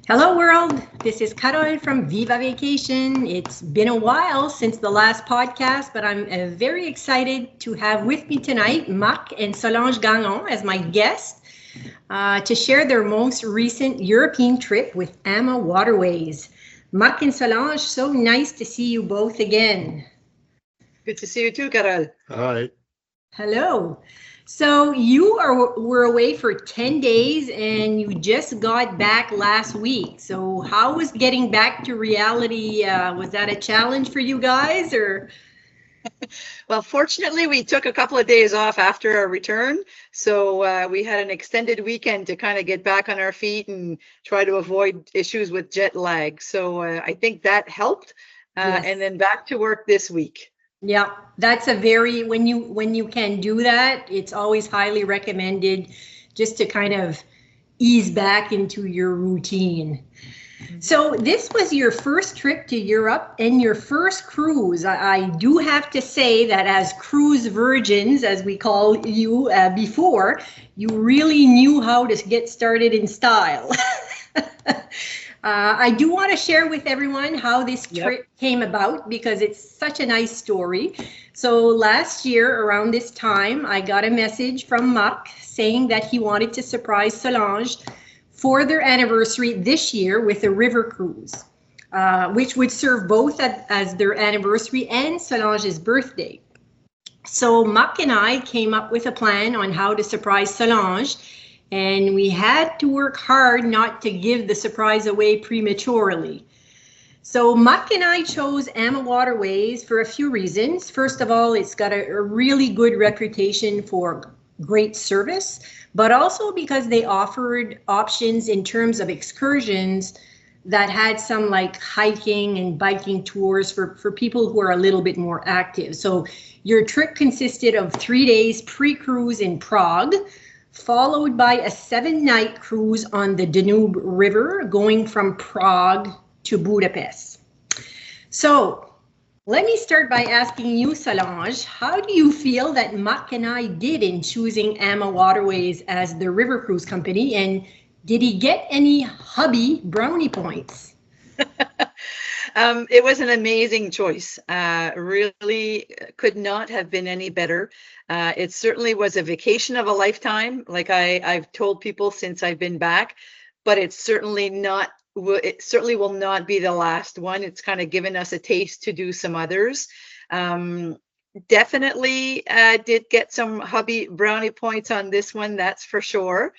Hello world, this is Carol from Viva Vacation. It's been a while since the last podcast, but I'm very excited to have with me tonight Marc and Solange Gagnon as my guests to share their most recent European trip with AmaWaterways. Marc and Solange, so nice to see you both again. Good to see you too, Carol. Hi. Hello. So you were away for 10 days and you just got back last week. So how was getting back to reality? Was that a challenge for you guys or? Well, fortunately, we took a couple of days off after our return. So we had an extended weekend to kind of get back on our feet and try to avoid issues with jet lag. So I think that helped. Yes. And then back to work this week. Yeah, that's a very, when you can do that, it's always highly recommended just to kind of ease back into your routine. So this was your first trip to Europe and your first cruise. I do have to say that as cruise virgins, as we call you before, you really knew how to get started in style. I do want to share with everyone how this trip came about because it's such a nice story. So last year around this time, I got a message from Marc saying that he wanted to surprise Solange for their anniversary this year with a river cruise, which would serve both as their anniversary and Solange's birthday. So Marc and I came up with a plan on how to surprise Solange. And we had to work hard not to give the surprise away prematurely. So Marc and I chose AmaWaterways for a few reasons. First of all, it's got a really good reputation for great service, but also because they offered options in terms of excursions that had some like hiking and biking tours for people who are a little bit more active. So your trip consisted of 3 days pre-cruise in Prague, followed by a 7-night cruise on the Danube River going from Prague to Budapest. So let me start by asking you, Solange, how do you feel that Marc and I did in choosing AmaWaterways as the river cruise company? And did he get any hubby brownie points? It was an amazing choice. Really could not have been any better. It certainly was a vacation of a lifetime, like I've told people since I've been back, but it certainly will not be the last one. It's kind of given us a taste to do some others. Definitely did get some hubby brownie points on this one, that's for sure.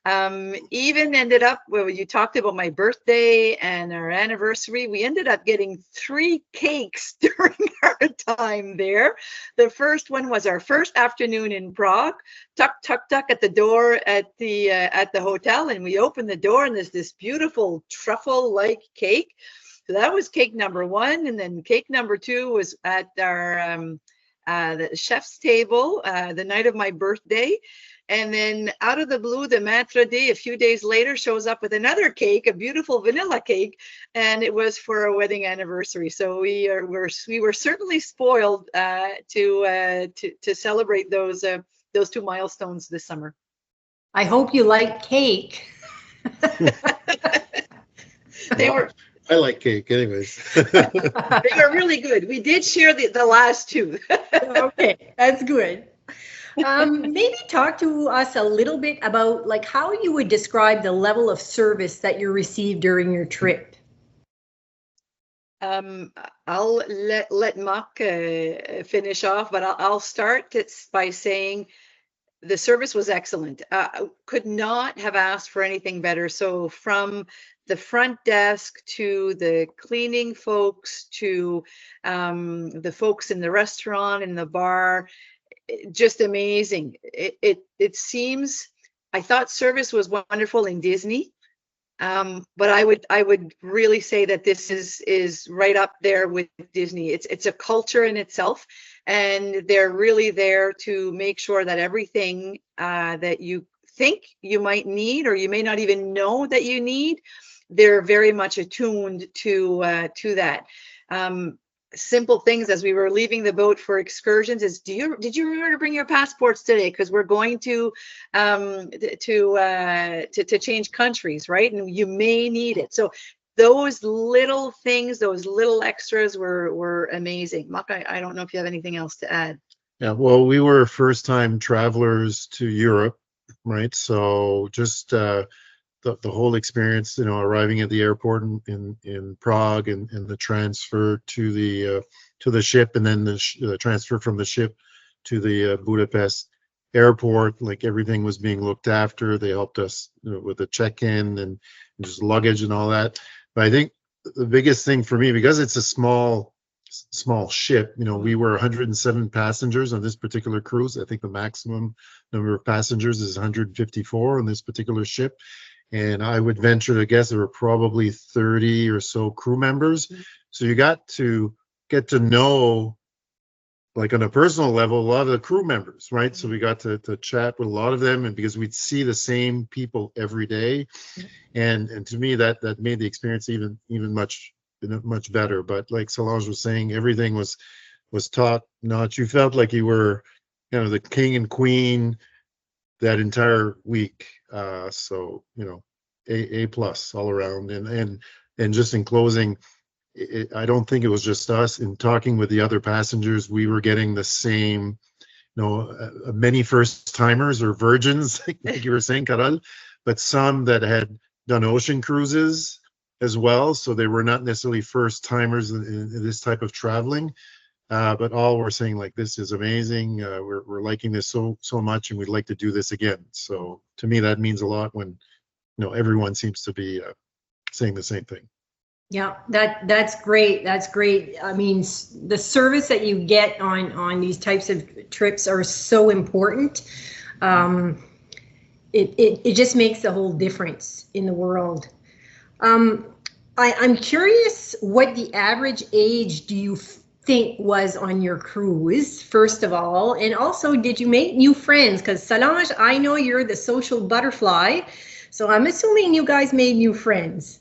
Even ended up, well, you talked about my birthday and our anniversary, we ended up getting 3 cakes during our time there. The first one was our first afternoon in Prague, tuck at the door at the hotel, and we opened the door and there's this beautiful truffle-like cake. So that was cake number 1, and then cake number 2 was at our the chef's table the night of my birthday. And then out of the blue, the maître d', a few days later, shows up with another cake, a beautiful vanilla cake, and it was for our wedding anniversary. So we were certainly spoiled to celebrate those 2 milestones this summer. I hope you like cake. They were. I like cake anyways. They were really good. We did share the last 2. Okay, that's good. Maybe talk to us a little bit about like how you would describe the level of service that you received during your trip. I'll let Marc finish off, but I'll start by saying the service was excellent. Could not have asked for anything better. So from the front desk to the cleaning folks to the folks in the restaurant and the bar, just amazing. It seems, I thought service was wonderful in Disney, but I would really say that this is right up there with Disney. It's a culture in itself, and they're really there to make sure that everything that you think you might need, or you may not even know that you need, they're very much attuned to that. simple things as we were leaving the boat for excursions is, did you remember to bring your passports today? Because we're going to change countries, right? And you may need it. So those little things, those little extras were amazing. Marc, I don't know if you have anything else to add. Yeah, well, we were first-time travelers to Europe, right? So just the whole experience, arriving at the airport in Prague, and the transfer to the ship, and then the transfer from the ship to the Budapest airport. Like, everything was being looked after. They helped us with the check-in and just luggage and all that. But I think the biggest thing for me, because it's a small ship, we were 107 passengers on this particular cruise. I think the maximum number of passengers is 154 on this particular ship. And I would venture to guess there were probably 30 or so crew members. So you got to get to know, like, on a personal level, a lot of the crew members, right? So we got to chat with a lot of them, and because we'd see the same people every day. And to me, that made the experience even much better. But like Solange was saying, everything was top notch. You felt like you were the king and queen that entire week. So A plus all around. And just in closing, I don't think it was just us. In talking with the other passengers, we were getting the same, many first timers or virgins, like you were saying, Carol, but some that had done ocean cruises as well. So they were not necessarily first timers in this type of traveling. But all were saying, like, this is amazing. We're liking this so much, and we'd like to do this again. So to me, that means a lot when everyone seems to be saying the same thing. Yeah, that's great. That's great. I mean, the service that you get on these types of trips are so important. It just makes the whole difference in the world. I'm curious, what the average age do you think was on your cruise, first of all? And also, did you make new friends? Because Solange, I know you're the social butterfly, so I'm assuming you guys made new friends.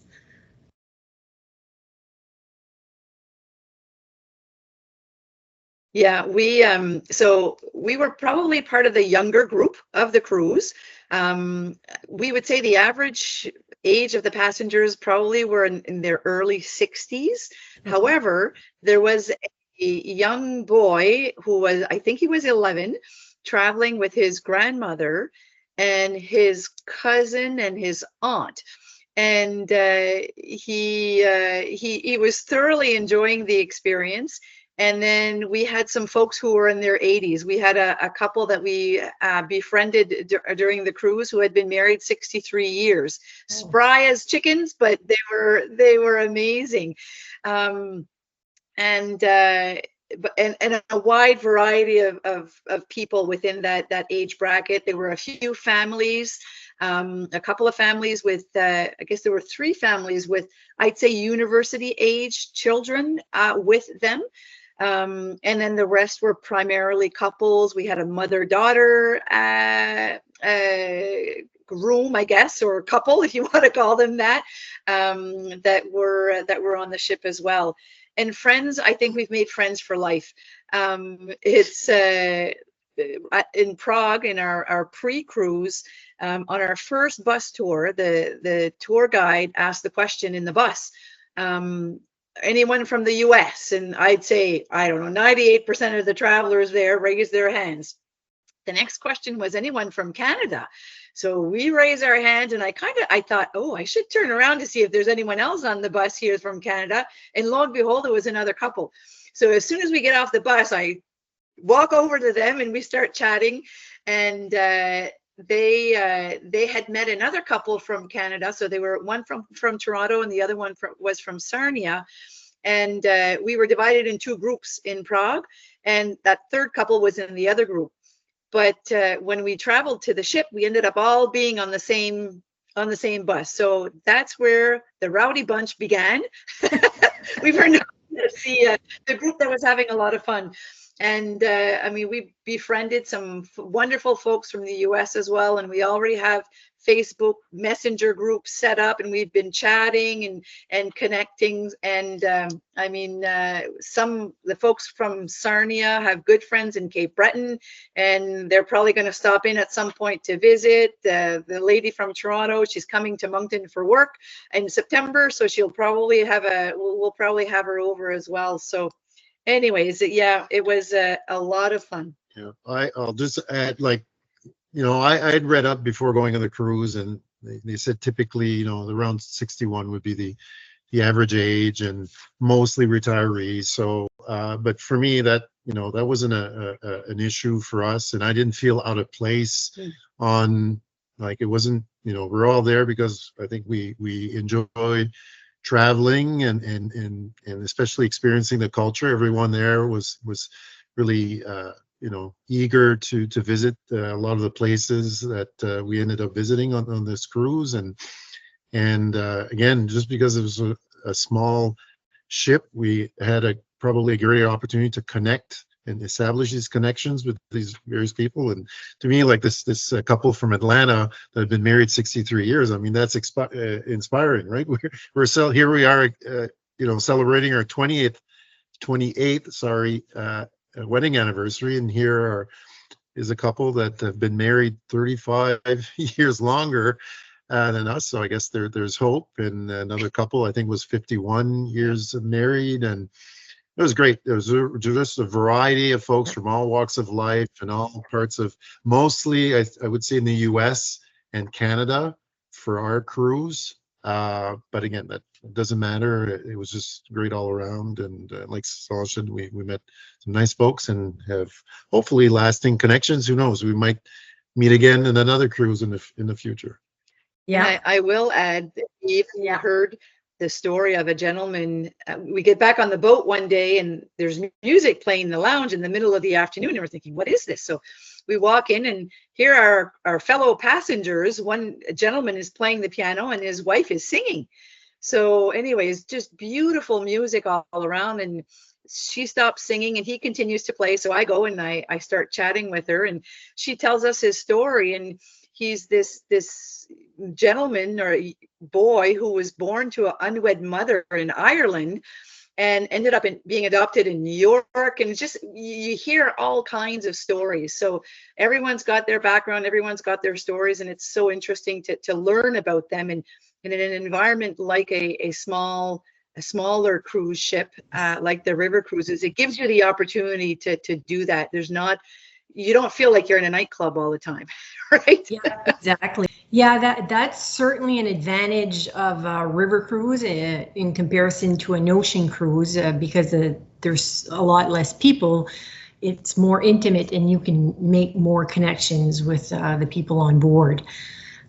Yeah, so we were probably part of the younger group of the cruise. We would say the average age of the passengers probably were in their early 60s. However, there was a young boy who was, I think he was 11, traveling with his grandmother and his cousin and his aunt. And he was thoroughly enjoying the experience. And then we had some folks who were in their 80s. We had a couple that we befriended during the cruise who had been married 63 years. Oh. Spry as chickens, but they were amazing. And a wide variety of people within that age bracket. There were a few families, a couple of families with, I guess there were 3 families with, I'd say, university age children with them. And then the rest were primarily couples. We had a mother-daughter groom, I guess, or couple, if you want to call them that, that were on the ship as well. And friends, I think we've made friends for life. It's in Prague, in our pre-cruise, on our first bus tour, the tour guide asked the question in the bus, anyone from the US? And I'd say, I don't know, 98% of the travelers there raised their hands. The next question was, anyone from Canada? So we raised our hands, and I thought, oh, I should turn around to see if there's anyone else on the bus here from Canada. And lo and behold, there was another couple. So as soon as we get off the bus, I walk over to them and we start chatting. And they had met another couple from Canada. So they were one from Toronto and the other one was from Sarnia. And we were divided in 2 groups in Prague. And that third couple was in the other group. But when we traveled to the ship, we ended up all being on the same bus. So that's where the rowdy bunch began. We were the group that was having a lot of fun. And I mean, we befriended some wonderful folks from the US as well. And we already have Facebook Messenger group set up, and we've been chatting and connecting. And I mean, the folks from Sarnia have good friends in Cape Breton, and they're probably going to stop in at some point to visit. The lady from Toronto, she's coming to Moncton for work in September, so she'll probably we'll probably have her over as well. So anyways, yeah, it was a lot of fun. Yeah, I'll just add, like, I had read up before going on the cruise, and they said typically, around 61 would be the average age, and mostly retirees. So, but for me, that wasn't an issue for us, and I didn't feel out of place on, like, it wasn't, we're all there because I think we enjoyed traveling and especially experiencing the culture. Everyone there was really eager to visit a lot of the places that we ended up visiting on this cruise. And again, just because it was a small ship, we had probably a greater opportunity to connect and establish these connections with these various people. And to me, like this couple from Atlanta that have been married 63 years, I mean, that's inspiring, right? Here we are, celebrating our 28th wedding anniversary, and here is a couple that have been married 35 years longer than us. So I guess there's hope. And another couple, I think, was 51 years married, and it was great. There was just a variety of folks from all walks of life and all parts of, mostly I would say in the US and Canada for our cruise. But again, that doesn't matter. It was just great all around. And like Solange said, we met some nice folks and have hopefully lasting connections. Who knows? We might meet again in another cruise in the future. Yeah, I will add, if you heard the story of a gentleman, we get back on the boat one day and there's music playing in the lounge in the middle of the afternoon, and we're thinking, what is this? So we walk in, and here are our fellow passengers. One gentleman is playing the piano and his wife is singing. So anyways, just beautiful music all around, and she stops singing and he continues to play. So I go and I start chatting with her, and she tells us his story. And he's this gentleman or boy who was born to an unwed mother in Ireland and ended up being adopted in New York. And it's just, you hear all kinds of stories. So everyone's got their background, everyone's got their stories, and it's so interesting to learn about them. And in an environment like a smaller cruise ship, like the river cruises, it gives you the opportunity to do that. You don't feel like you're in a nightclub all the time, right? Yeah, exactly. Yeah, that's certainly an advantage of a river cruise in comparison to an ocean cruise, because there's a lot less people. It's more intimate, and you can make more connections with the people on board.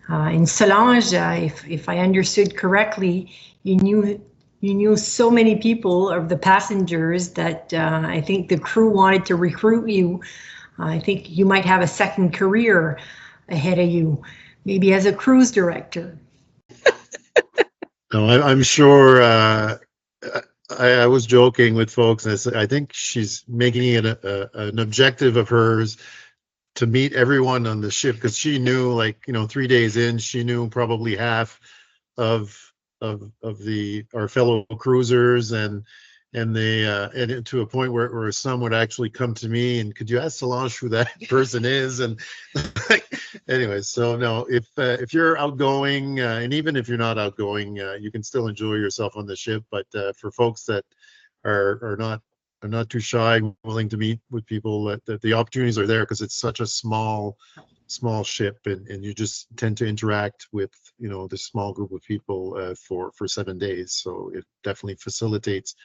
And Solange, if I understood correctly, you knew so many people of the passengers that I think the crew wanted to recruit you. I think you might have a second career ahead of you, maybe as a cruise director. No, I'm sure. I was joking with folks, and I said I think she's making it an objective of hers to meet everyone on the ship, because she knew, like, 3 days in, she knew probably half of our fellow cruisers, and to a point where some would actually come to me and, could you ask Solange who that person is? And anyway, so no, if you're outgoing, and even if you're not outgoing, you can still enjoy yourself on the ship. But for folks that are not too shy, willing to meet with people, that the opportunities are there, because it's such a small ship, and you just tend to interact with this small group of people for 7 days. So it definitely facilitates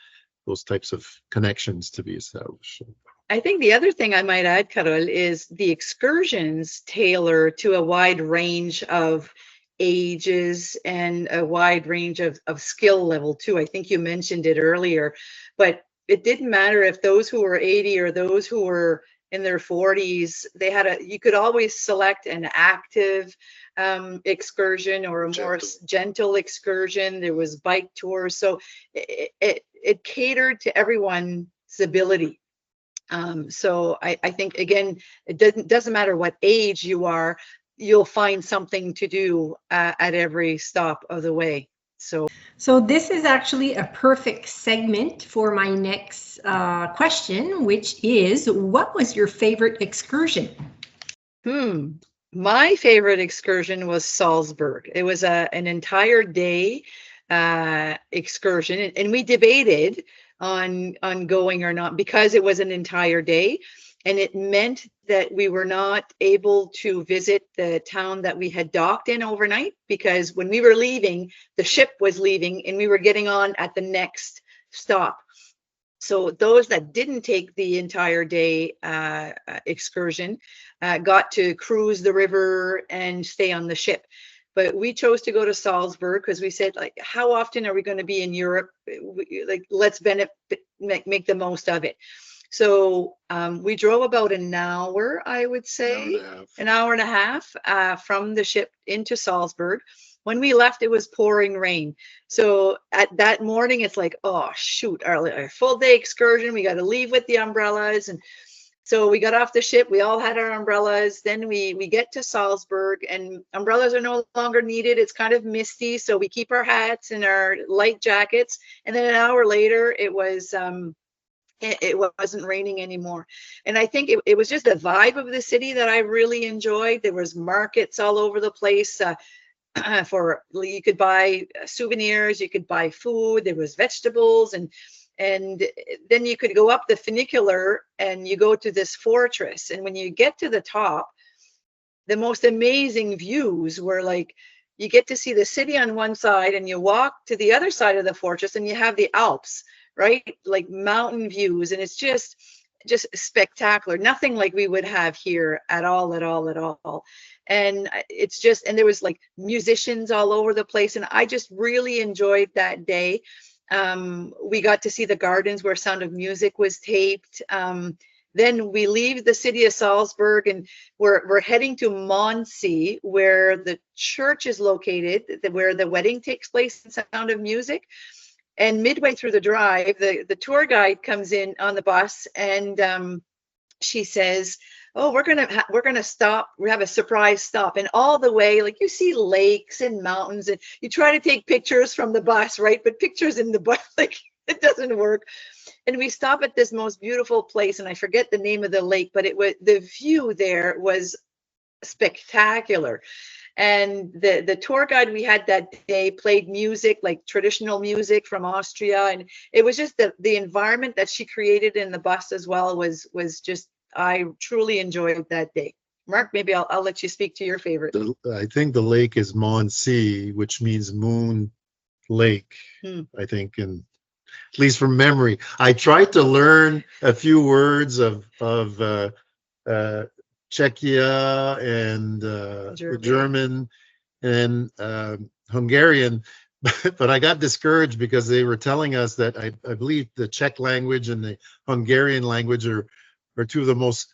those types of connections to be established. I think the other thing I might add, Carol, is the excursions tailor to a wide range of ages and a wide range of skill level too. I think you mentioned it earlier, but it didn't matter if those who were 80 or those who were in their 40s, you could always select an active excursion or a more gentle excursion. There was bike tours. So it catered to everyone's ability. So I think, again, it doesn't matter what age you are. you'll find something to do at every stop of the way. So this is actually a perfect segment for my next question, which is, what was your favorite excursion? My favorite excursion was Salzburg. It was an entire day excursion, and we debated on going or not because it was an entire day, and it meant that we were not able to visit the town that we had docked in overnight, because when we were leaving, the ship was leaving and we were getting on at the next stop. So those that didn't take the entire day excursion got to cruise the river and stay on the ship. But we chose to go to Salzburg because we said, like, how often are we going to be in Europe? Like, let's make the most of it. So we drove about an hour, I would say, an hour and a half from the ship into Salzburg. When we left, it was pouring rain. So at that morning, it's like, oh, shoot, our full day excursion. We got to leave with the umbrellas. And so we got off the ship. We all had our umbrellas. Then we get to Salzburg, and umbrellas are no longer needed. It's kind of misty. So we keep our hats and our light jackets. And then an hour later, it wasn't raining anymore. And I think it was just the vibe of the city that I really enjoyed. There was markets all over the place. You could buy souvenirs, you could buy food, there was vegetables, and then you could go up the funicular and you go to this fortress. And when you get to the top, the most amazing views were like, you get to see the city on one side and you walk to the other side of the fortress and you have the Alps, right? Like mountain views. And it's just spectacular. Nothing like we would have here at all. And it's just, and there was like musicians all over the place. And I just really enjoyed that day. We got to see the gardens where Sound of Music was taped. Then we leave the city of Salzburg and we're heading to Mondsee, where the church is located, where the wedding takes place in Sound of Music. And midway through the drive, the tour guide comes in on the bus, and she says, "Oh, we're gonna stop. We have a surprise stop." And all the way, like, you see lakes and mountains, and you try to take pictures from the bus, right? But pictures in the bus, like, it doesn't work. And we stop at this most beautiful place, and I forget the name of the lake, but the view there was spectacular. And the tour guide we had that day played music, like traditional music from Austria. And it was just the environment that she created in the bus as well was just, I truly enjoyed that day. Marc, maybe I'll let you speak to your favorite. I think the lake is Mondsee, which means moon lake, I think, and at least from memory. I tried to learn a few words of Czechia and German and Hungarian, but I got discouraged because they were telling us that I believe the Czech language and the Hungarian language are two of the most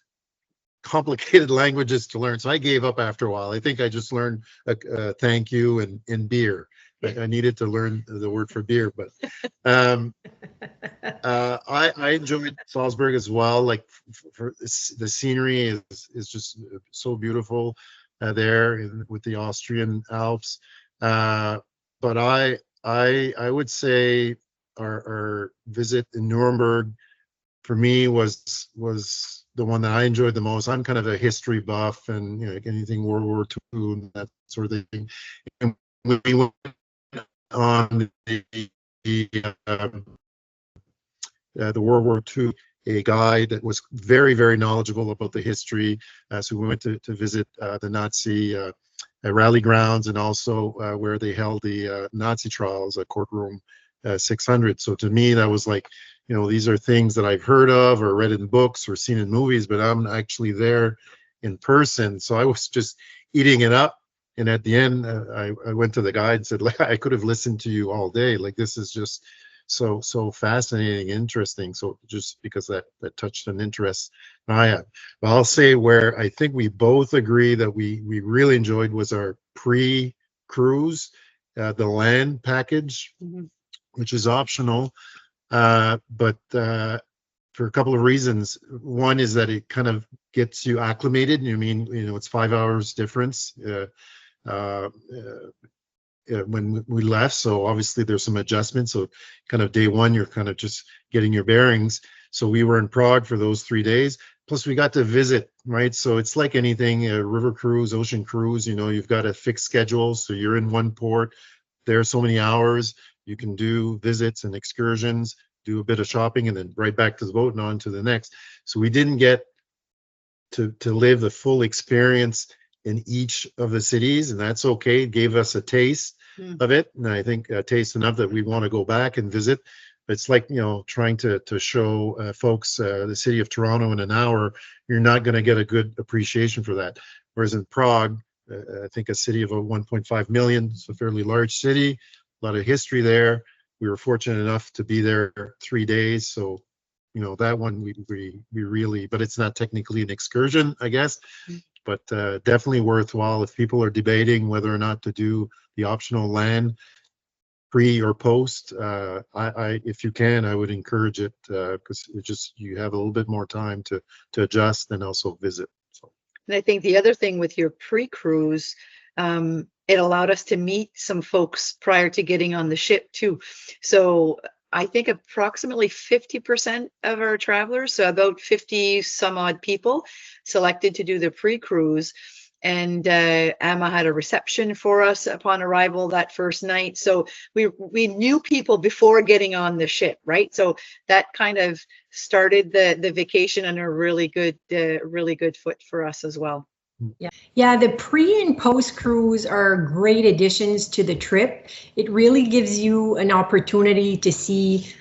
complicated languages to learn. So I gave up after a while. I think I just learned thank you and beer. I needed to learn the word for beer, but I enjoyed Salzburg as well. Like, for the scenery is just so beautiful there with the Austrian Alps. But I would say our visit in Nuremberg for me was the one that I enjoyed the most. I'm kind of a history buff, and like anything World War II and that sort of thing. And when we went on the World War II, a guide that was very, very knowledgeable about the history. So we went to visit the Nazi rally grounds, and also where they held the Nazi trials, courtroom 600. So to me, that was like, these are things that I've heard of or read in books or seen in movies, but I'm actually there in person. So I was just eating it up. And at the end, I went to the guide and said, like, I could have listened to you all day. Like, this is just so fascinating, interesting. So just because that touched an interest I have. But I'll say where I think we both agree that we really enjoyed was our pre-cruise, the land package, which is optional. But for a couple of reasons. One is that it kind of gets you acclimated. You mean, it's 5 hours difference when we left. So obviously there's some adjustments. So kind of day one, you're kind of just getting your bearings. So we were in Prague for those 3 days. Plus we got to visit, right? So it's like anything, a river cruise, ocean cruise, you've got a fixed schedule. So you're in one port, there are so many hours, you can do visits and excursions, do a bit of shopping, and then right back to the boat and on to the next. So we didn't get to live the full experience in each of the cities, and that's okay. It gave us a taste of it, and I think a taste enough that we want to go back and visit. It's like, trying to show folks the city of Toronto in an hour. You're not going to get a good appreciation for that. Whereas in Prague, I think a city of 1.5 million, it's a fairly large city, a lot of history there. We were fortunate enough to be there 3 days, so that one we really, but it's not technically an excursion, I guess, but definitely worthwhile if people are debating whether or not to do the optional land pre or post. If you can, I would encourage it, because you have a little bit more time to adjust and also visit. So. And I think the other thing with your pre-cruise, it allowed us to meet some folks prior to getting on the ship too. So I think approximately 50% of our travelers, so about 50 some odd people, selected to do the pre-cruise. And Ama had a reception for us upon arrival that first night. So we knew people before getting on the ship, right? So that kind of started the vacation on a really good foot for us as well. Yeah, the pre and post cruise are great additions to the trip. It really gives you an opportunity to see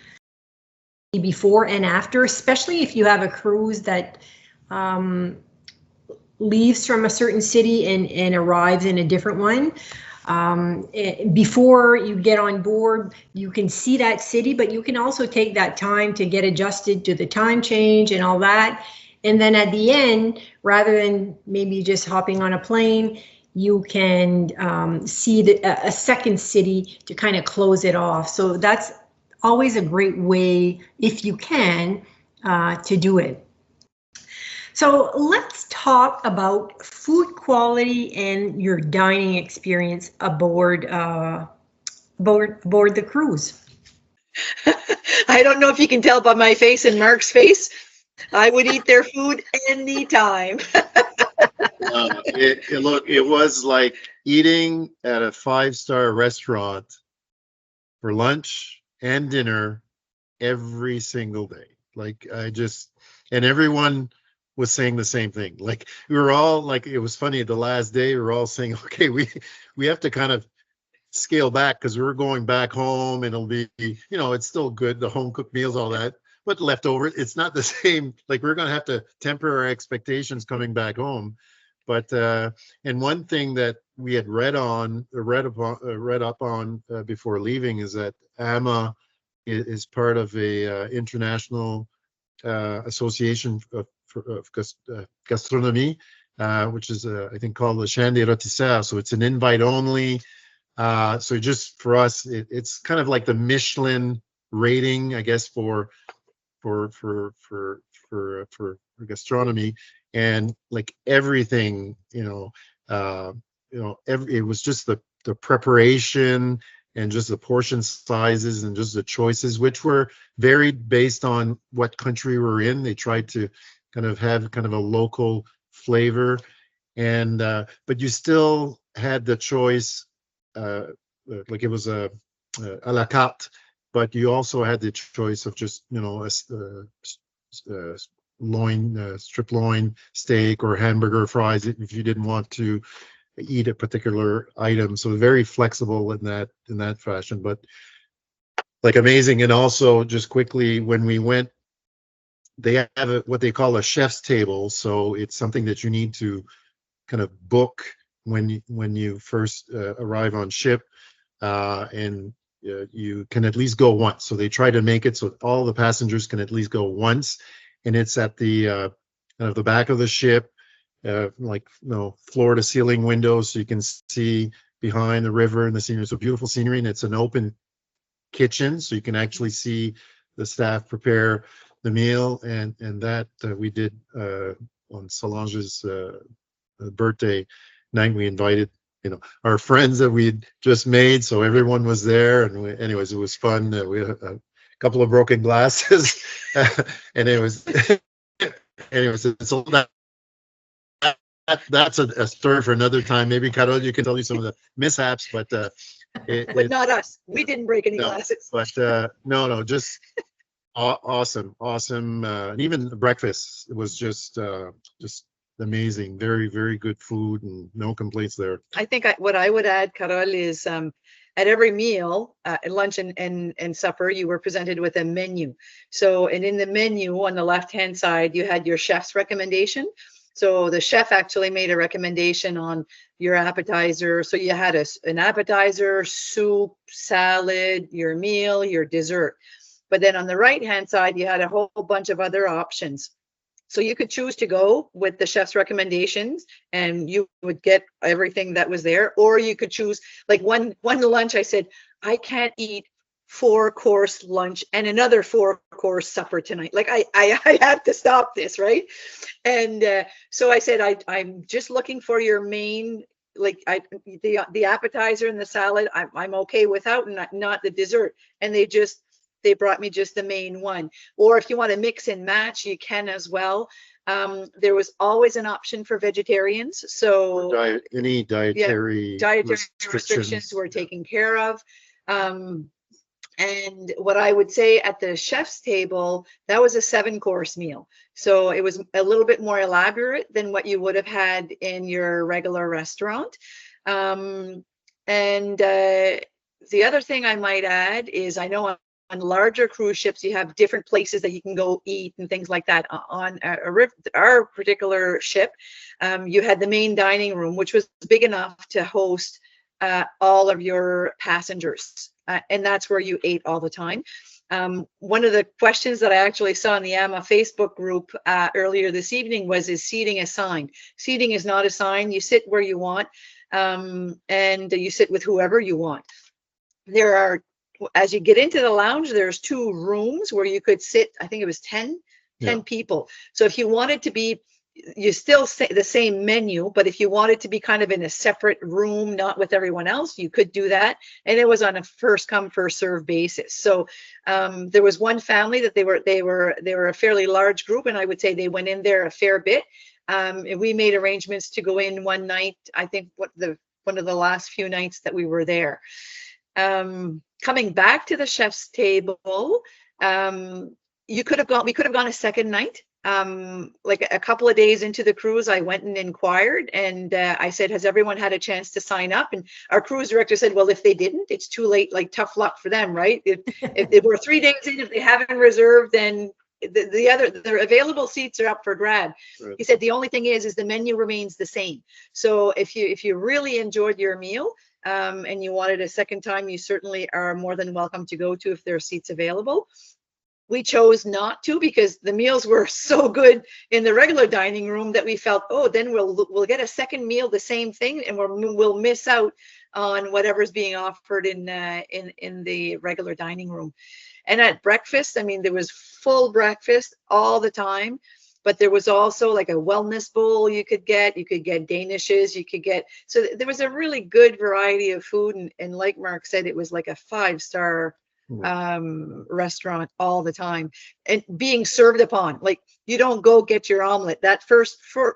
before and after, especially if you have a cruise that leaves from a certain city and arrives in a different one. Before you get on board, you can see that city, but you can also take that time to get adjusted to the time change and all that. And then at the end, rather than maybe just hopping on a plane, you can see a second city to kind of close it off. So that's always a great way, if you can, to do it. So let's talk about food quality and your dining experience aboard the cruise. I don't know if you can tell by my face and Mark's face. I would eat their food anytime. It was like eating at a 5-star restaurant for lunch and dinner every single day. And everyone was saying the same thing. Like, we were all like, it was funny, the last day we were all saying, okay, we have to kind of scale back because we're going back home, and it'll be, it's still good, the home cooked meals, all that, but leftover, it's not the same. Like, we're going to have to temper our expectations coming back home. But and one thing that we had read up on before leaving is that AMA is part of a international association of gastronomy, which is I think called the Chaîne des Rôtisseurs. So it's an invite only. So just for us, it's kind of like the Michelin rating, I guess, for gastronomy, and like everything, it was just the preparation and just the portion sizes and just the choices, which were varied based on what country we're in. They tried to kind of have kind of a local flavor, and but you still had the choice, like it was a la carte, but you also had the choice of just strip loin steak or hamburger fries if you didn't want to eat a particular item. So very flexible in that fashion, but like amazing. And also, just quickly, when we went, they have what they call a chef's table. So it's something that you need to kind of book when you first arrive on ship, and you can at least go once. So they try to make it so all the passengers can at least go once, and it's at the kind of the back of the ship, floor to ceiling windows, so you can see behind the river and the scenery. So beautiful scenery, and it's an open kitchen, so you can actually see the staff prepare the meal, and that we did on Solange's birthday night. We invited, our friends that we'd just made, so everyone was there, and anyways, it was fun. We had a couple of broken glasses, and it was, anyways, so that's a story for another time. Maybe Carol, you can tell you some of the mishaps, but but not us. We didn't break any glasses. But no, just awesome, and even the breakfast was just amazing. Very, very good food, and no complaints there. I think what I would add, Carol, is at every meal, lunch and supper, you were presented with a menu. So, and in the menu on the left-hand side, you had your chef's recommendation. So the chef actually made a recommendation on your appetizer. So you had an appetizer, soup, salad, your meal, your dessert. But then on the right-hand side, you had a whole bunch of other options. So you could choose to go with the chef's recommendations and you would get everything that was there. Or you could choose, like one lunch, I said, I can't eat 4-course lunch and another 4-course supper tonight. Like I have to stop this, right? And so I said, I'm just looking for your main, like the appetizer and the salad. I'm okay without, not the dessert. And they brought me just the main one. Or if you want to mix and match, you can as well. There was always an option for vegetarians. So any dietary restrictions were taken care of. And what I would say at the chef's table, that was a 7-course meal. So it was a little bit more elaborate than what you would have had in your regular restaurant. And the other thing I might add is, I know on larger cruise ships, you have different places that you can go eat and things like that. On our particular ship, you had the main dining room, which was big enough to host all of your passengers. And that's where you ate all the time. One of the questions that I actually saw in the AMA Facebook group earlier this evening was, is seating assigned? Seating is not assigned. You sit where you want, and you sit with whoever you want. There are, as you get into the lounge, there's 2 rooms where you could sit, I think it was 10 people. So if you wanted to be, you still say the same menu, but if you wanted to be kind of in a separate room, not with everyone else, you could do that. And it was on a first come, first serve basis. So there was one family that they were a fairly large group, and I would say they went in there a fair bit. And we made arrangements to go in one night, I think one of the last few nights that we were there. Coming back to the chef's table, we could have gone a second night. Like a couple of days into the cruise, I went and inquired, and I said, has everyone had a chance to sign up? And our cruise director said, well, if they didn't, it's too late, like tough luck for them, right? If we're 3 days in, if they haven't reserved, then the available seats are up for grab. Right. He said, the only thing is the menu remains the same. So if you really enjoyed your meal, and you wanted a second time, you certainly are more than welcome to go to if there are seats available. We chose not to because the meals were so good in the regular dining room that we felt, oh, then we'll get a second meal, the same thing, and we'll miss out on whatever's being offered in the regular dining room. And at breakfast, I mean, there was full breakfast all the time, but there was also like a wellness bowl you could get Danishes, so there was a really good variety of food. And like Marc said, it was like a 5-star restaurant all the time, and being served upon. Like, you don't go get your omelet. For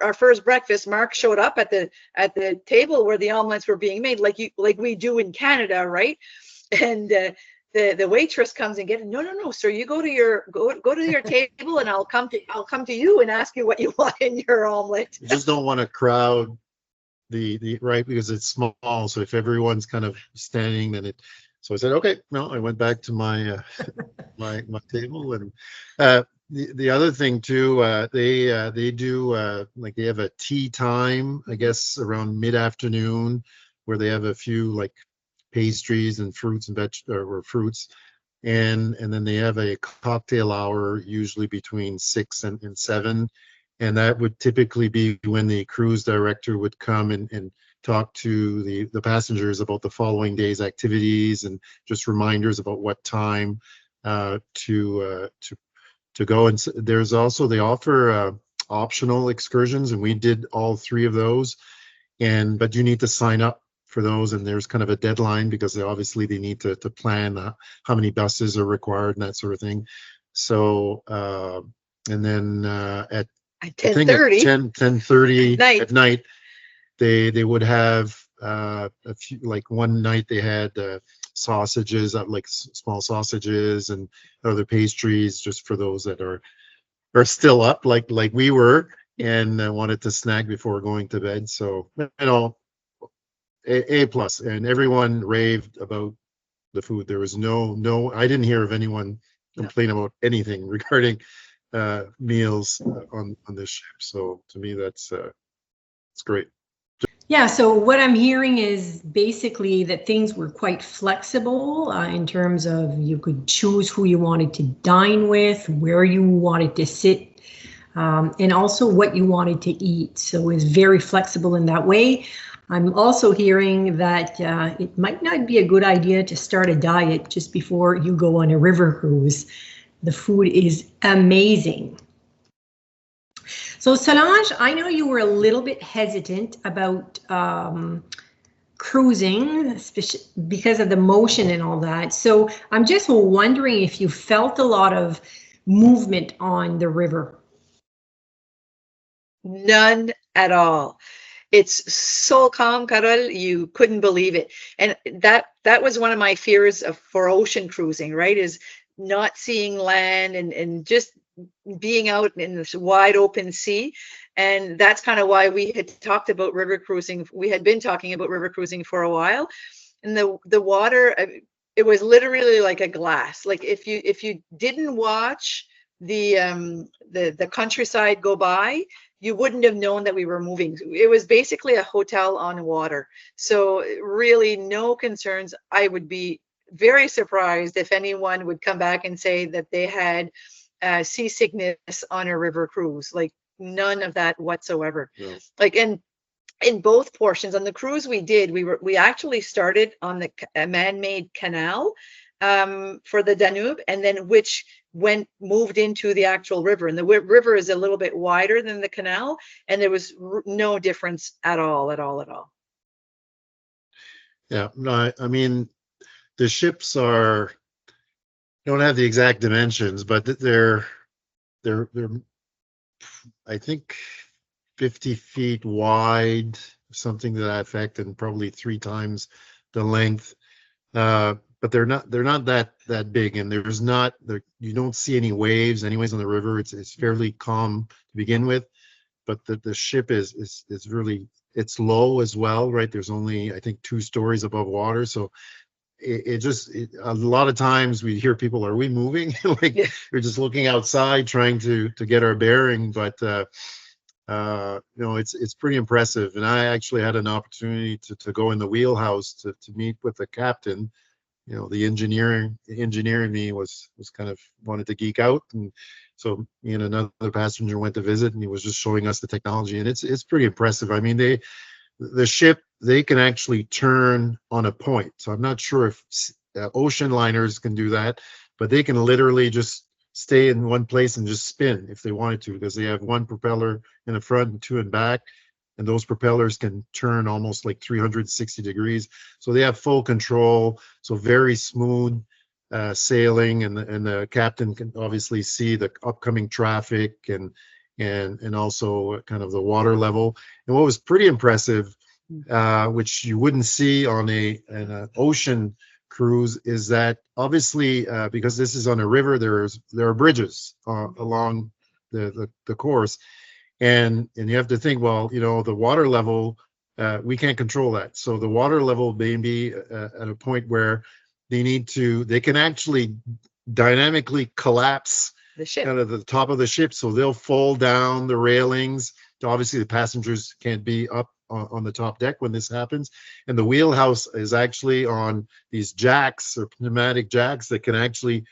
our first breakfast, Marc showed up at the table where the omelets were being made, like we do in Canada, right? And the waitress comes and gets, no, sir, you go to your table, and I'll come to you and ask you what you want in your omelet. You just don't want to crowd the right, because it's small. So if everyone's kind of standing, then it. So I said, okay, no, I went back to my my table. And the other thing too, they do like they have a tea time, I guess, around mid-afternoon, where they have a few like pastries and fruits and or fruits, and then they have a cocktail hour, usually between 6 and 7, and that would typically be when the cruise director would come and talk to the passengers about the following day's activities, and just reminders about what time to to go. And there's also, they offer optional excursions, and we did all 3 of those. But you need to sign up for those, and there's kind of a deadline because they need to plan how many buses are required and that sort of thing. So and then at 10:30 10:30 at night, they would have a few, like one night they had sausages, like small sausages and other pastries, just for those that are still up, like we were, and wanted to snack before going to bed. So, A plus, and everyone raved about the food. There was no, I didn't hear of anyone complain about anything regarding meals on this ship. So to me, that's it's great. Yeah, so what I'm hearing is basically that things were quite flexible in terms of you could choose who you wanted to dine with, where you wanted to sit, and also what you wanted to eat. So it's very flexible in that way. I'm also hearing that it might not be a good idea to start a diet just before you go on a river cruise. The food is amazing. So Solange, I know you were a little bit hesitant about cruising because of the motion and all that. So I'm just wondering if you felt a lot of movement on the river. None at all. It's so calm, Carol, you couldn't believe it. And that was one of my fears for ocean cruising, right? Is not seeing land and just being out in this wide open sea. And that's kind of why we had talked about river cruising. We had been talking about river cruising for a while. And the water, it was literally like a glass. Like if you didn't watch the countryside go by, you wouldn't have known that we were moving. It was basically a hotel on water. So really no concerns. I would be very surprised if anyone would come back and say that they had seasickness on a river cruise. Like none of that whatsoever. No. Like in both portions on the cruise we did, we actually started on the man-made canal for the Danube, and then which moved into the actual river, and the river is a little bit wider than the canal, and there was no difference at all. Yeah, no, I mean, the ships don't have the exact dimensions, but they're I think 50 feet wide, something to that effect, and probably 3 times the length. But they're not that big, and you don't see any waves anyways on the river. It's fairly calm to begin with, but the ship is really, it's low as well, right? There's only, I think, 2 stories above water, so a lot of times we hear people, are we moving? Like we're just looking outside trying to get our bearing, but it's pretty impressive. And I actually had an opportunity to go in the wheelhouse to meet with the captain. The engineer in me was kind of wanted to geek out, and so me and another passenger went to visit, and he was just showing us the technology, and it's pretty impressive. I mean, the ship, they can actually turn on a point. So I'm not sure if ocean liners can do that, but they can literally just stay in one place and just spin if they wanted to, because they have 1 propeller in the front and 2 in back. And those propellers can turn almost like 360 degrees. So they have full control. So very smooth sailing, and the captain can obviously see the upcoming traffic and also kind of the water level. And what was pretty impressive, which you wouldn't see on an ocean cruise, is that obviously because this is on a river, there are bridges along the course. And you have to think, well, the water level, we can't control that. So the water level may be at a point where they can actually dynamically collapse the ship, kind of the top of the ship. So they'll fold down the railings. Obviously, the passengers can't be up on the top deck when this happens. And the wheelhouse is actually on these jacks, or pneumatic jacks, that can actually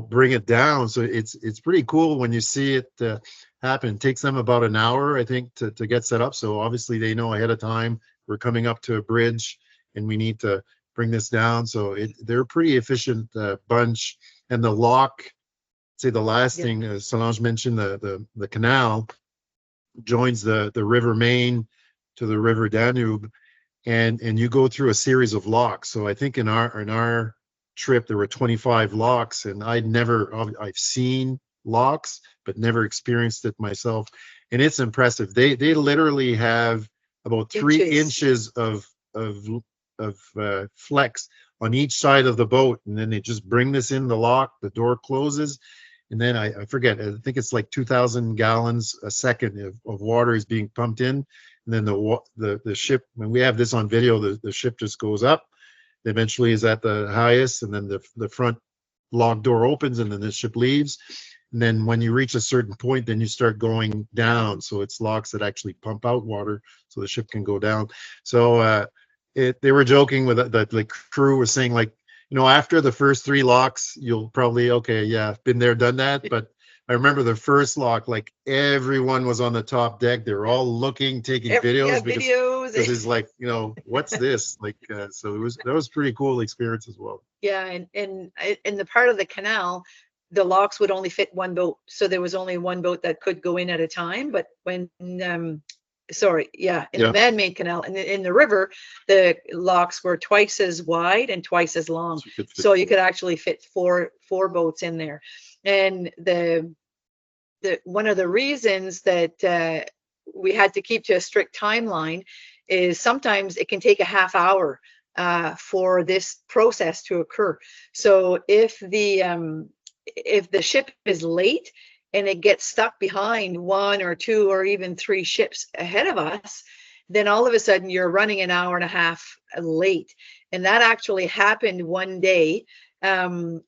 bring it down. So it's pretty cool when you see it happen. It takes them about an hour, I think, to get set up. So obviously they know ahead of time we're coming up to a bridge and we need to bring this down. So they're a pretty efficient bunch. And the lock say the last thing, Solange mentioned the canal joins the River Main to the River Danube, and you go through a series of locks. So I think in our trip there were 25 locks, and I've seen locks but never experienced it myself, and it's impressive. They literally have about 3 inches of flex on each side of the boat, and then they just bring this in the lock, the door closes, and then I forget, I think it's like 2,000 gallons a second of water is being pumped in, and then the ship, when we have this on video, the ship just goes up, eventually is at the highest, and then the front lock door opens, and then the ship leaves. And then when you reach a certain point, then you start going down. So it's locks that actually pump out water so the ship can go down. So they were joking with that, the crew was saying, like, after the first 3 locks, you'll probably, okay, yeah, been there, done that. But I remember the first lock, like everyone was on the top deck. They were all looking, taking videos, because it's like, what's this? Like, so that was pretty cool experience as well. Yeah, and in the part of the canal, the locks would only fit 1 boat, so there was only 1 boat that could go in at a time. But when the man-made canal, and in the river, the locks were twice as wide and twice as long, so you could actually fit four boats in there. And the one of the reasons that we had to keep to a strict timeline is sometimes it can take a half hour for this process to occur. So if the ship is late and it gets stuck behind 1 or 2 or even 3 ships ahead of us, then all of a sudden you're running an hour and a half late. And that actually happened one day,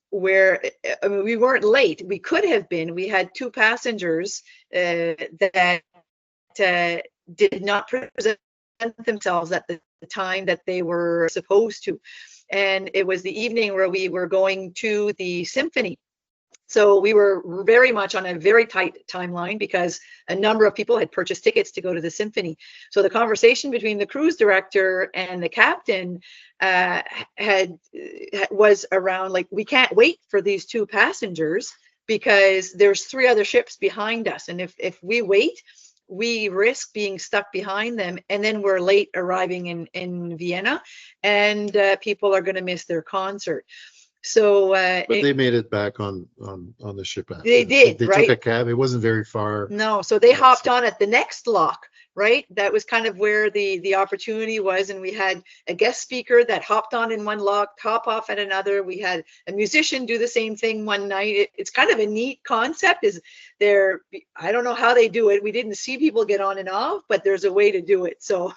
where we weren't late. We could have been. We had 2 passengers that did not present themselves at the time that they were supposed to. And it was the evening where we were going to the symphony. So we were very much on a very tight timeline because a number of people had purchased tickets to go to the symphony. So the conversation between the cruise director and the captain was around, like, we can't wait for these 2 passengers because there's 3 other ships behind us. And if we wait, we risk being stuck behind them, and then we're late arriving in Vienna, and people are going to miss their concert. So, but they made it back on the ship. After. They did, they right? took a cab. It wasn't very far. No, so they hopped on at the next lock, right? That was kind of where the opportunity was, and we had a guest speaker that hopped on in one lock, hop off at another. We had a musician do the same thing one night. It's kind of a neat concept. I don't know how they do it. We didn't see people get on and off, but there's a way to do it. So,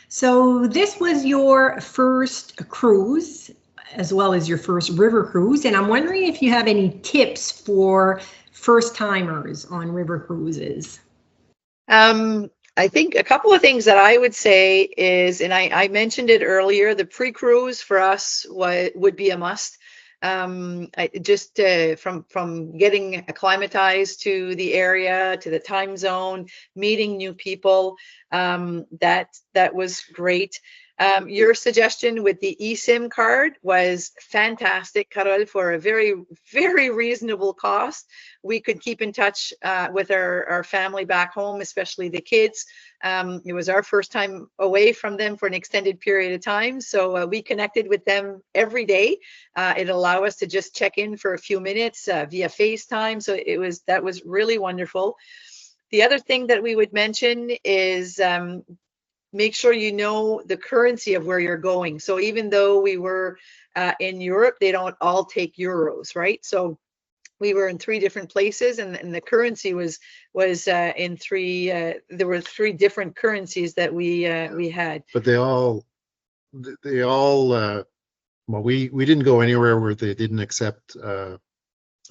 so this was your first cruise, as well as your first river cruise. And I'm wondering if you have any tips for first timers on river cruises. I think a couple of things that I would say is, and I mentioned it earlier, the pre-cruise for us would be a must. From getting acclimatized to the area, to the time zone, meeting new people, that was great. Your suggestion with the eSIM card was fantastic, Carol, for a very, very reasonable cost. We could keep in touch with our family back home, especially the kids. It was our first time away from them for an extended period of time. So we connected with them every day. It allowed us to just check in for a few minutes via FaceTime. So that was really wonderful. The other thing that we would mention is make sure you know the currency of where you're going. So even though we were in Europe, they don't all take euros, right? So we were in 3 different places, and the currency was in 3. There were 3 different currencies that we had. But they all. Well, we didn't go anywhere where they didn't accept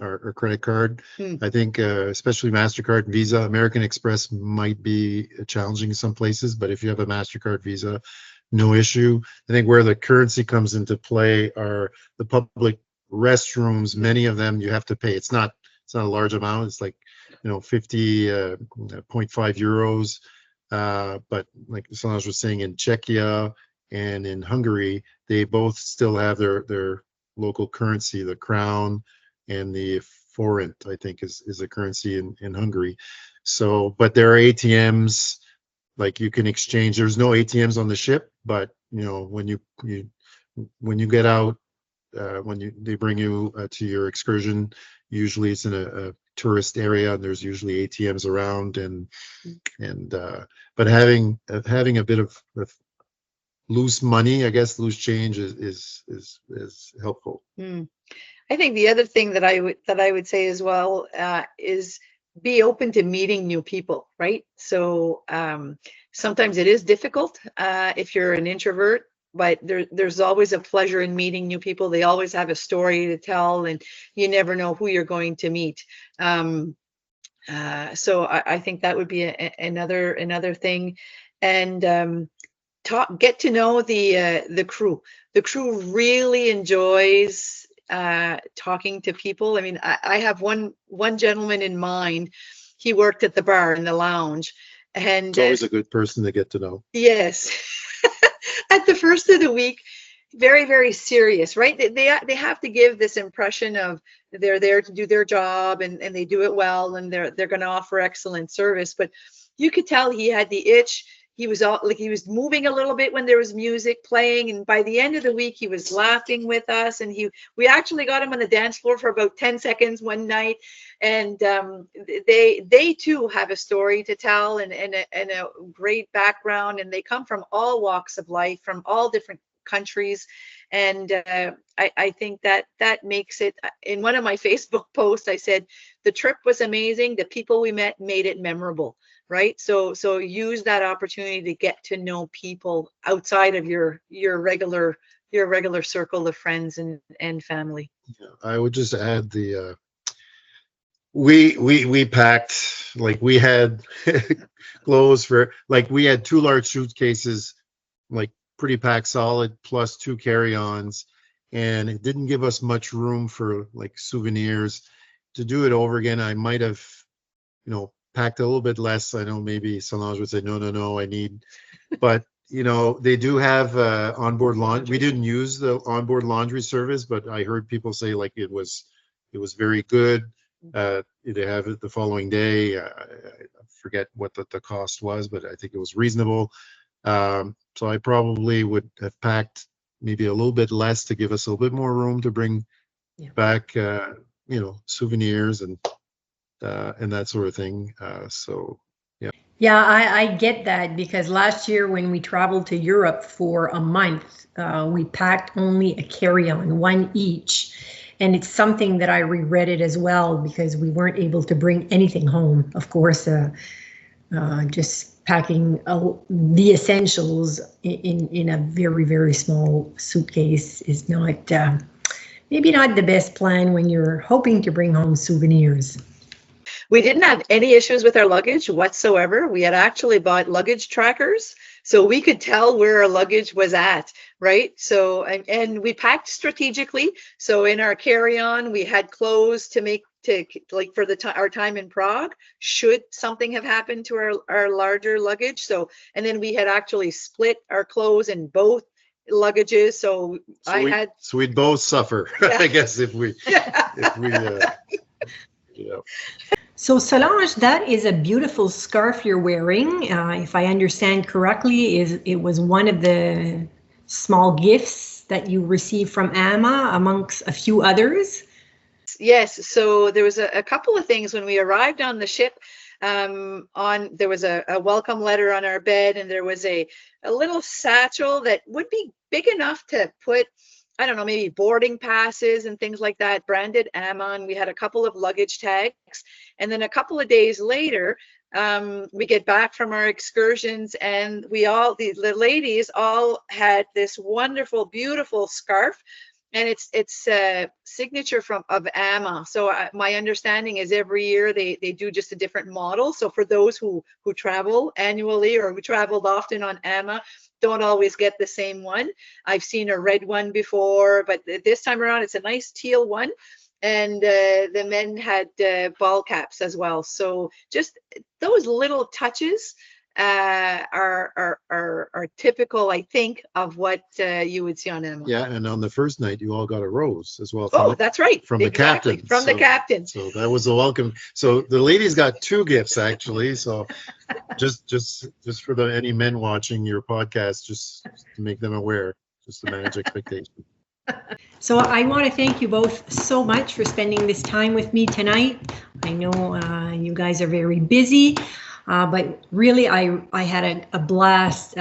our credit card. I think especially MasterCard and Visa. American Express might be challenging in some places, but if you have a MasterCard, Visa, no issue. I think where the currency comes into play are the public restrooms. Many of them you have to pay. It's not a large amount. It's like 50.5 euros. But like Solange was saying, in Czechia and in Hungary, they both still have their local currency, the crown and the forint, I think is a currency in Hungary. So, but there are ATMs, like you can exchange. There's no ATMs on the ship, but you know, when you get out, they bring you to your excursion, usually it's in a tourist area, and there's usually ATMs around, and but having a bit of loose money, I guess, loose change is helpful. I think the other thing that I would say as well is be open to meeting new people, right? So sometimes it is difficult if you're an introvert, but there's always a pleasure in meeting new people. They always have a story to tell, and you never know who you're going to meet. So I think that would be another thing, and get to know the crew. The crew really enjoys talking to people. I mean, I have one gentleman in mind. He worked at the bar in the lounge, and it's always a good person to get to know. Yes. At the first of the week, very, very serious, right? They have to give this impression of they're there to do their job, and they do it well, and they're going to offer excellent service. But you could tell he had the itch. He was he was moving a little bit when there was music playing, and by the end of the week he was laughing with us, and we actually got him on the dance floor for about 10 seconds one night, and they too have a story to tell, and a great background, and they come from all walks of life, from all different countries, and I think that makes it. In one of my Facebook posts, I said the trip was amazing, the people we met made it memorable. Right. So use that opportunity to get to know people outside of your regular circle of friends and family. Yeah, I would just add we packed, like we had clothes for, like we had 2 large suitcases, like pretty packed solid, plus 2 carry-ons, and it didn't give us much room for like souvenirs. To do it over again, I might have, packed a little bit less. I know maybe Solange would say, no, I need, but they do have onboard laundry. We didn't use the onboard laundry service, but I heard people say like it was very good. They have it the following day. I forget what the cost was, but I think it was reasonable. So I probably would have packed maybe a little bit less to give us a little bit more room to bring back, souvenirs and that sort of thing. So, yeah. Yeah, I get that, because last year when we traveled to Europe for a month, we packed only a carry-on, 1 each. And it's something that I regretted as well, because we weren't able to bring anything home. Of course, just packing the essentials in a very, very small suitcase is not, maybe not the best plan when you're hoping to bring home souvenirs. We didn't have any issues with our luggage whatsoever. We had actually bought luggage trackers, so we could tell where our luggage was at, right? So, and we packed strategically. So in our carry-on, we had clothes to like for our time in Prague, should something have happened to our larger luggage. So, and then we had actually split our clothes in both luggages. So we'd both suffer, yeah. I guess if we, So Solange, that is a beautiful scarf you're wearing. If I understand correctly, it was one of the small gifts that you received from AMA amongst a few others? Yes, so there was a couple of things when we arrived on the ship. There was a welcome letter on our bed, and there was a little satchel that would be big enough to put, I don't know, maybe boarding passes and things like that, branded AMA, and we had a couple of luggage tags. And then a couple of days later, we get back from our excursions, and the ladies all had this wonderful, beautiful scarf, and it's a signature of AMA. So my understanding is every year they do just a different model. So for those who travel annually or who traveled often on AMA, don't always get the same one. I've seen a red one before, but this time around it's a nice teal one. And the men had ball caps as well. So just those little touches are typical, I think, of what you would see on AmaWaterways. Yeah, and on the first night, you all got a rose as well. Oh, that's right. From the Exactly. captain. From the captain. So that was a welcome. So the ladies got 2 gifts actually. So just for any men watching your podcast, just to make them aware, just to manage expectations. So I want to thank you both so much for spending this time with me tonight. I know you guys are very busy, but really I had a blast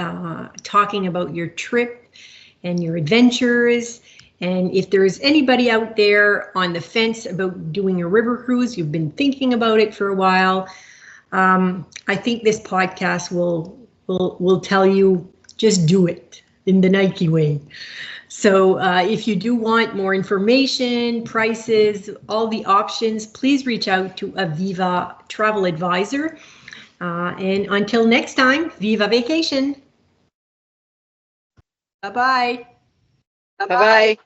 talking about your trip and your adventures. And if there's anybody out there on the fence about doing a river cruise, you've been thinking about it for a while, I think this podcast will tell you, just do it in the Nike way. So if you do want more information, prices, all the options, please reach out to a Viva travel advisor. And until next time, Viva Vacation. Bye-bye. Bye-bye.